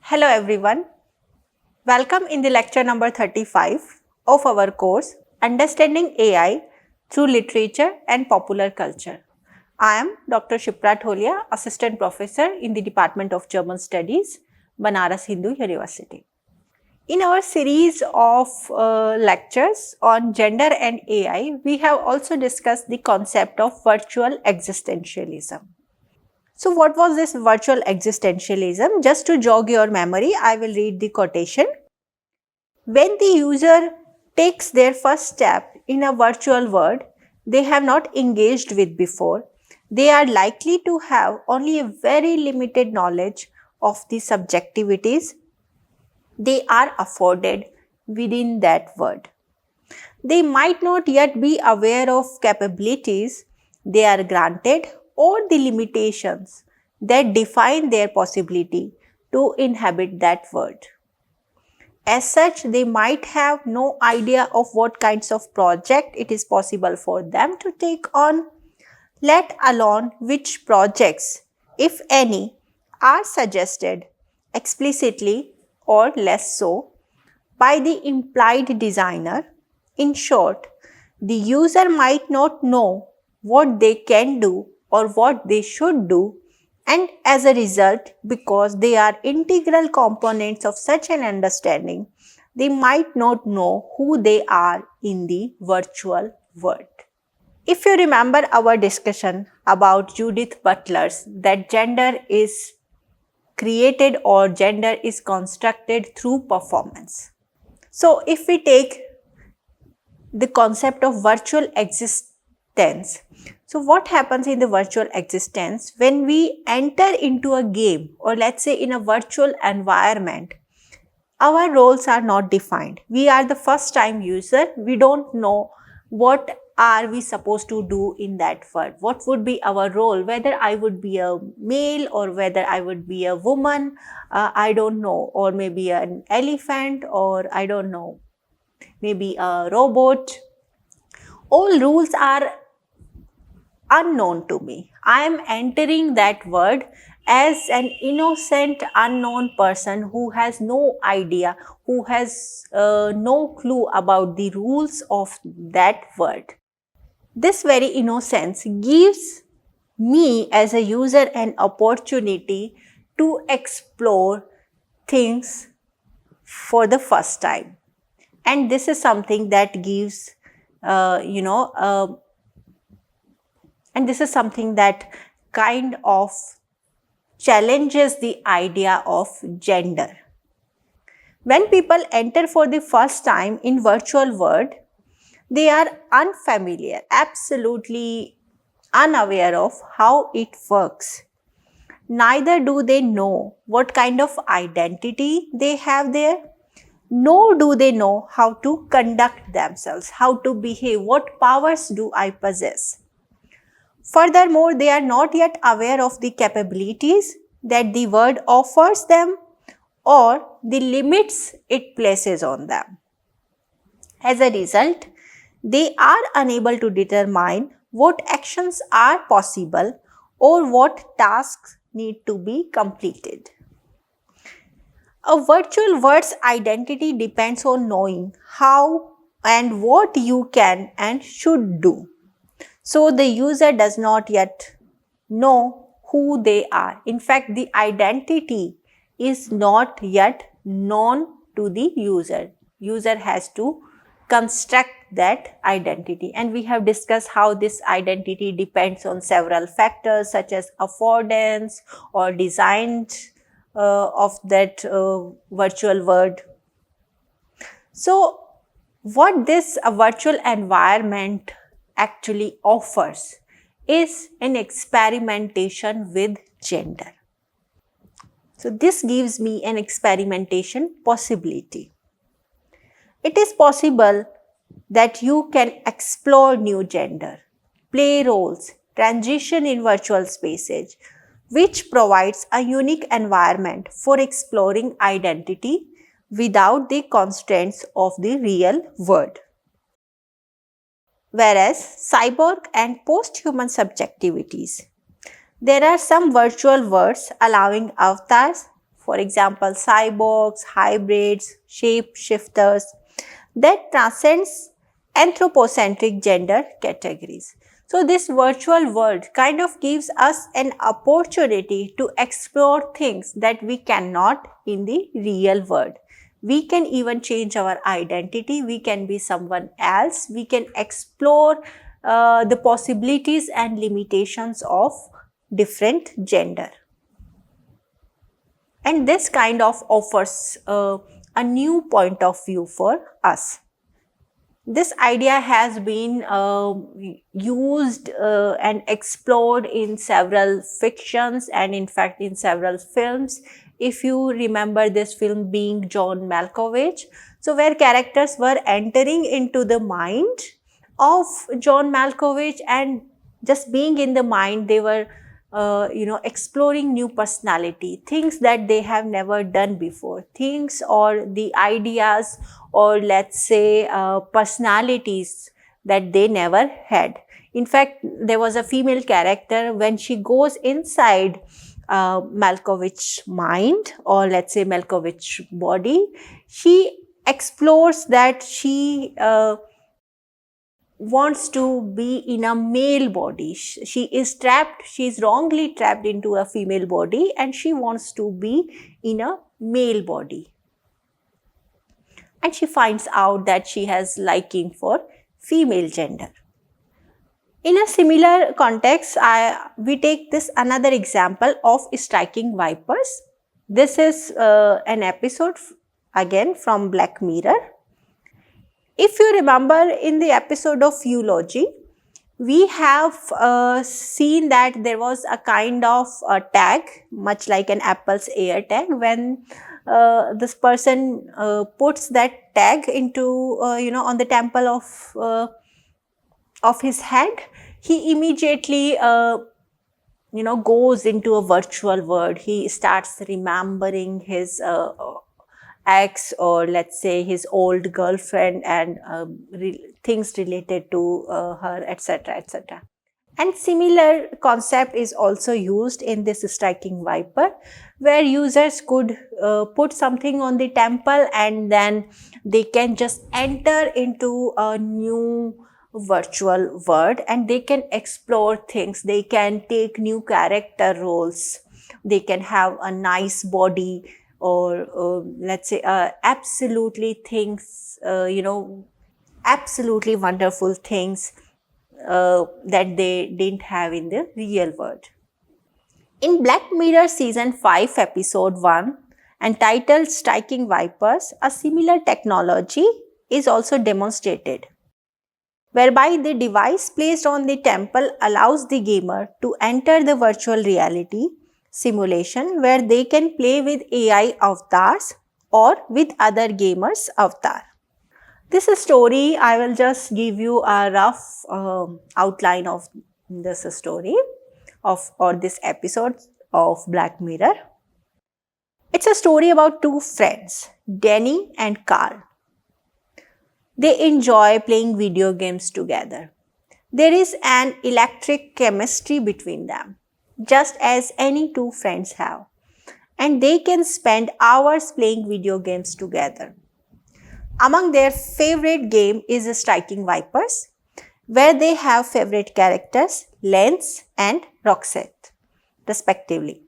Hello everyone. Welcome in the lecture number 35 of our course Understanding AI through Literature and Popular Culture. I am Dr. Shipra Tholia, Assistant Professor in the Department of German Studies, Banaras Hindu University. In our series of lectures on gender and AI, we have also discussed the concept of virtual existentialism. So, what was this virtual existentialism? Just to jog your memory, I will read the quotation. When the user takes their first step in a virtual world they have not engaged with before, they are likely to have only a very limited knowledge of the subjectivities they are afforded within that world. They might not yet be aware of capabilities they are granted or the limitations that define their possibility to inhabit that world. As such, they might have no idea of what kinds of project it is possible for them to take on, let alone which projects, if any, are suggested explicitly or less so by the implied designer. In short, the user might not know what they can do or what they should do, and as a result, because they are integral components of such an understanding, they might not know who they are in the virtual world. If you remember our discussion about Judith Butler's that gender is created or gender is constructed through performance. So, if we take the concept of virtual existence, so what happens in the virtual existence when we enter into a game or let's say in a virtual environment? Our roles are not defined. We are the first time user. We don't know what are we supposed to do in that world. What would be our role? Whether I would be a male or whether I would be a woman, I don't know. Or maybe an elephant or I don't know. Maybe a robot. All rules are unknown to me. I am entering that world as an innocent, unknown person who has no idea, who has no clue about the rules of that world. This very innocence gives me as a user an opportunity to explore things for the first time. And this is something that gives, and this is something that kind of challenges the idea of gender. When people enter for the first time in virtual world, they are unfamiliar, absolutely unaware of how it works. Neither do they know what kind of identity they have there, nor do they know how to conduct themselves, how to behave, what powers do I possess. Furthermore, they are not yet aware of the capabilities that the world offers them or the limits it places on them. As a result, they are unable to determine what actions are possible or what tasks need to be completed. A virtual world's identity depends on knowing how and what you can and should do. So the user does not yet know who they are. In fact, the identity is not yet known to the user. User has to construct that identity, and we have discussed how this identity depends on several factors such as affordance or design of that virtual world. So what this virtual environment actually offers is an experimentation with gender. So this gives me an experimentation possibility. It is possible that you can explore new gender, play roles, transition in virtual spaces, which provides a unique environment for exploring identity without the constraints of the real world. Whereas cyborg and post-human subjectivities, there are some virtual worlds allowing avatars for example, cyborgs, hybrids, shapeshifters, that transcends anthropocentric gender categories. So, this virtual world kind of gives us an opportunity to explore things that we cannot in the real world. We can even change our identity, we can be someone else, we can explore the possibilities and limitations of different gender. And this kind of offers a new point of view for us. This idea has been used and explored in several fictions and in fact in several films. If you remember this film being John Malkovich, so where characters were entering into the mind of John Malkovich and just being in the mind, they were exploring new personality, things that they have never done before, things or the ideas or let's say personalities that they never had. In fact, there was a female character when she goes inside Malkovich's mind or let's say Malkovich's body, she explores that she wants to be in a male body. She is trapped, she is wrongly trapped into a female body and she wants to be in a male body. And she finds out that she has liking for female gender. In a similar context, we take this another example of striking vipers. This is an episode again from Black Mirror. If you remember in the episode of Eulogy, we have seen that there was a kind of tag, much like an Apple's AirTag, when this person puts that tag into, on the temple of his head, he immediately, goes into a virtual world. He starts remembering his ex or let's say his old girlfriend and things related to her, etc., etc. And similar concept is also used in this striking viper, where users could put something on the temple and then they can just enter into a new virtual world and they can explore things, they can take new character roles, they can have a nice body or let's say absolutely things, absolutely wonderful things that they didn't have in the real world. In Black Mirror Season 5 Episode 1 entitled Striking Vipers, a similar technology is also demonstrated, whereby the device placed on the temple allows the gamer to enter the virtual reality simulation where they can play with AI avatars or with other gamers' avatar. This story, I will just give you a rough outline of this story or this episode of Black Mirror. It's a story about two friends, Danny and Carl. They enjoy playing video games together. There is an electric chemistry between them, just as any two friends have, and they can spend hours playing video games together. Among their favorite game is Striking Vipers, where they have favorite characters Lance and Roxette, respectively.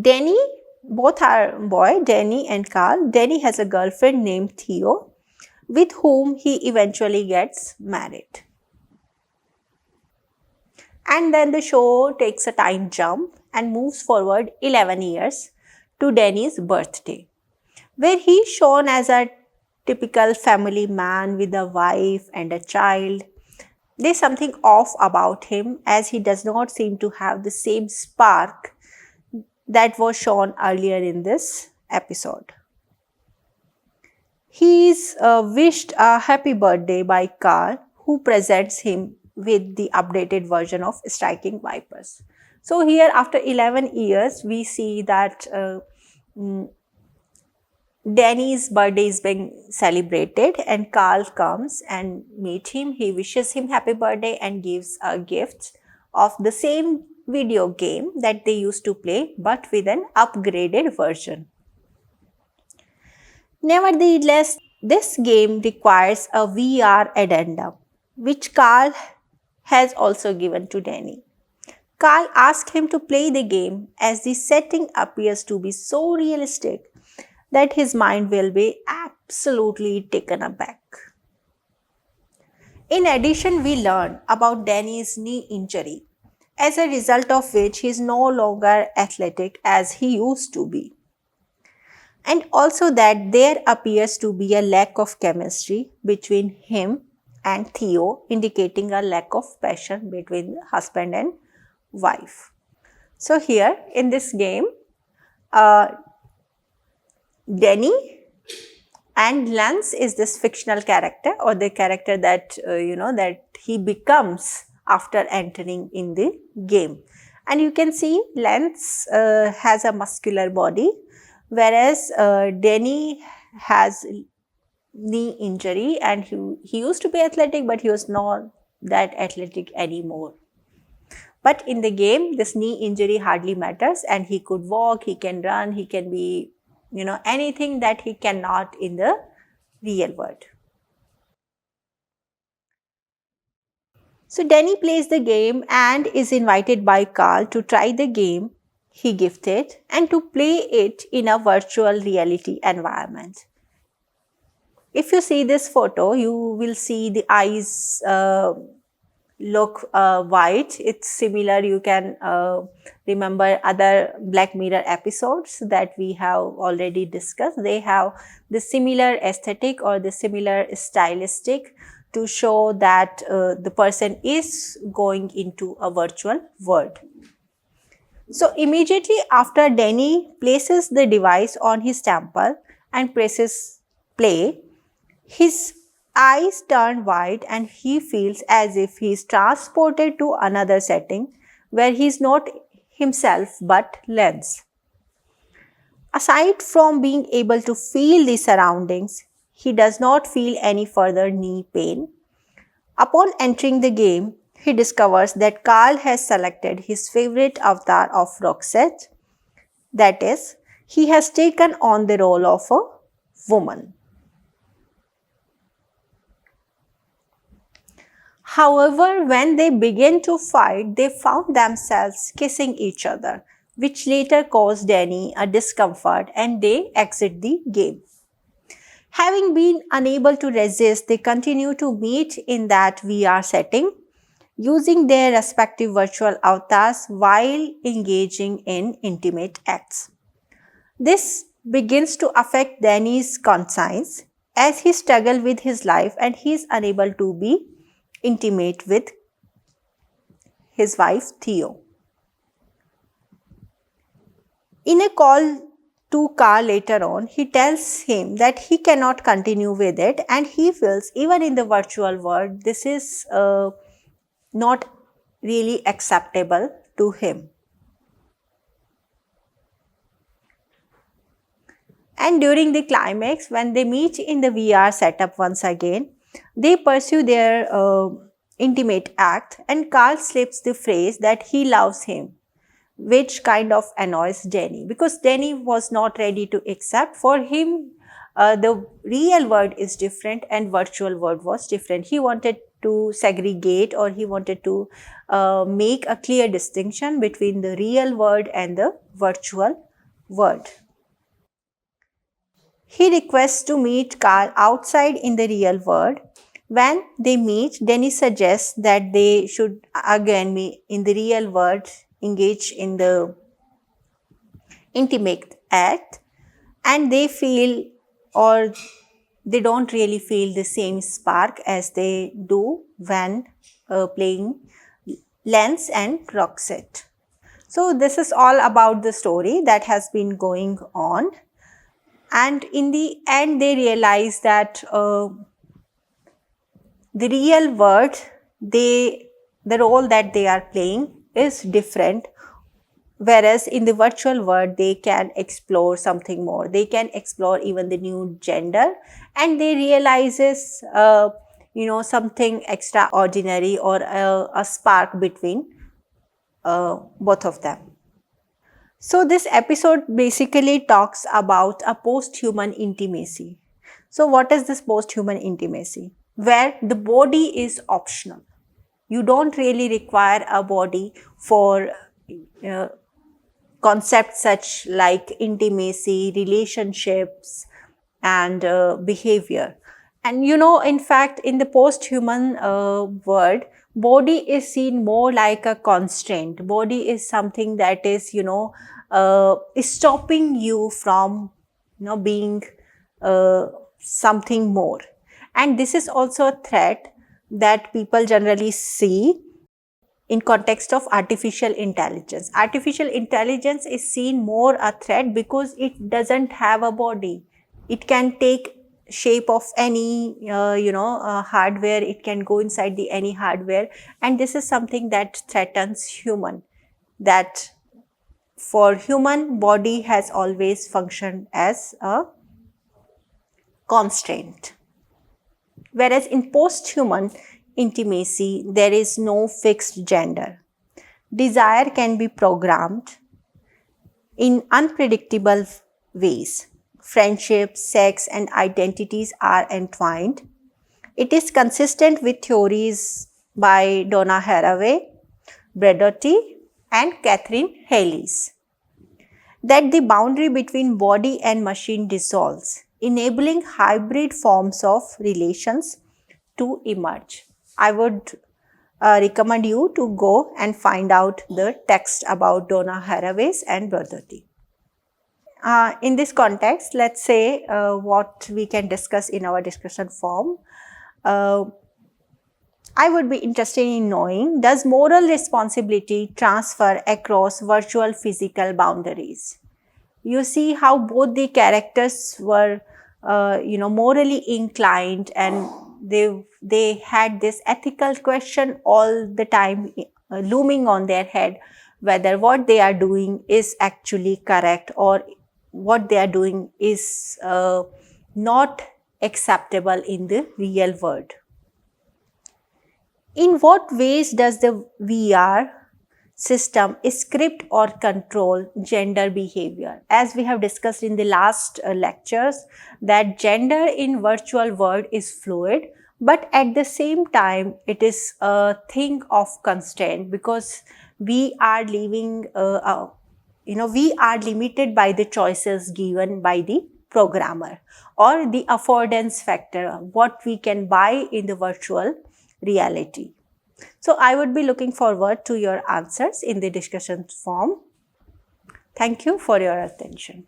Danny, both are boy, Danny and Carl. Danny has a girlfriend named Theo, with whom he eventually gets married. And then the show takes a time jump and moves forward 11 years to Danny's birthday, where he is shown as a typical family man with a wife and a child. There's something off about him as he does not seem to have the same spark that was shown earlier in this episode. He is wished a happy birthday by Carl, who presents him with the updated version of Striking Vipers. So here after 11 years, we see that Danny's birthday is being celebrated and Carl comes and meet him. He wishes him happy birthday and gives a gift of the same video game that they used to play but with an upgraded version. Nevertheless, this game requires a VR addendum, which Carl has also given to Danny. Carl asks him to play the game as the setting appears to be so realistic that his mind will be absolutely taken aback. In addition, we learn about Danny's knee injury, as a result of which he is no longer athletic as he used to be. And also that there appears to be a lack of chemistry between him and Theo, indicating a lack of passion between husband and wife. So here in this game, uh, Denny and Lance is this fictional character, or the character that that he becomes after entering in the game. And you can see Lance has a muscular body, whereas Denny has knee injury, and he used to be athletic, but he was not that athletic anymore. But in the game, this knee injury hardly matters, and he could walk, he can run, he can be, anything that he cannot in the real world. So Danny plays the game and is invited by Carl to try the game he gifted and to play it in a virtual reality environment. If you see this photo, you will see the eyes look white. It's similar. You can remember other Black Mirror episodes that we have already discussed. They have the similar aesthetic or the similar stylistic to show that the person is going into a virtual world. So immediately after Danny places the device on his temple and presses play, his eyes turn wide and he feels as if he is transported to another setting where he is not himself but Lens. Aside from being able to feel the surroundings, he does not feel any further knee pain. Upon entering the game, he discovers that Carl has selected his favorite avatar of Roxette. That is, he has taken on the role of a woman. However, when they began to fight, they found themselves kissing each other, which later caused Danny a discomfort and they exit the game. Having been unable to resist, they continue to meet in that VR setting, using their respective virtual avatars while engaging in intimate acts. This begins to affect Danny's conscience as he struggles with his life and he is unable to be intimate with his wife Theo. In a call to Carl later on, he tells him that he cannot continue with it and he feels even in the virtual world this is not really acceptable to him. And during the climax, when they meet in the VR setup once again, they pursue their intimate act and Carl slips the phrase that he loves him, which kind of annoys Danny because Danny was not ready to accept. For him, the real world is different and virtual world was different. He wanted to segregate or he wanted to make a clear distinction between the real world and the virtual world. He requests to meet Carl outside in the real world. When they meet, Denny suggests that they should again be in the real world, engage in the intimate act, and they feel or they don't really feel the same spark as they do when playing Lance and Roxette. So this is all about the story that has been going on. And in the end, they realize that the real world, the role that they are playing is different. Whereas in the virtual world, they can explore something more. They can explore even the new gender, and they realizes, something extraordinary or a spark between both of them. So this episode basically talks about a post-human intimacy. So what is this post-human intimacy? Where the body is optional. You don't really require a body for uh, concepts such like intimacy, relationships, and behavior. And in fact, in the post-human world, body is seen more like a constraint. Body is something that is stopping you from being something more. And this is also a threat that people generally see in context of artificial intelligence. Artificial intelligence is seen more a threat because it doesn't have a body. It can take shape of any hardware. It can go inside the any hardware, and this is something that threatens human. That for human, body has always functioned as a constraint. Whereas in post-human intimacy, there is no fixed gender. Desire can be programmed in unpredictable ways. Friendships, sex, and identities are entwined. It is consistent with theories by Donna Haraway, Bredotti, and Catherine Hayles that the boundary between body and machine dissolves, enabling hybrid forms of relations to emerge. I would recommend you to go and find out the text about Donna Haraway and Bredotti. In this context, let's say what we can discuss in our discussion form. I would be interested in knowing, does moral responsibility transfer across virtual physical boundaries? You see how both the characters were, morally inclined, and they had this ethical question all the time looming on their head, whether what they are doing is actually correct or what they are doing is not acceptable in the real world. In what ways does the VR system script or control gender behavior? As we have discussed in the last lectures, that gender in virtual world is fluid, but at the same time it is a thing of constraint, because we are living we are limited by the choices given by the programmer, or the affordance factor, what we can buy in the virtual reality. So I would be looking forward to your answers in the discussion form. Thank you for your attention.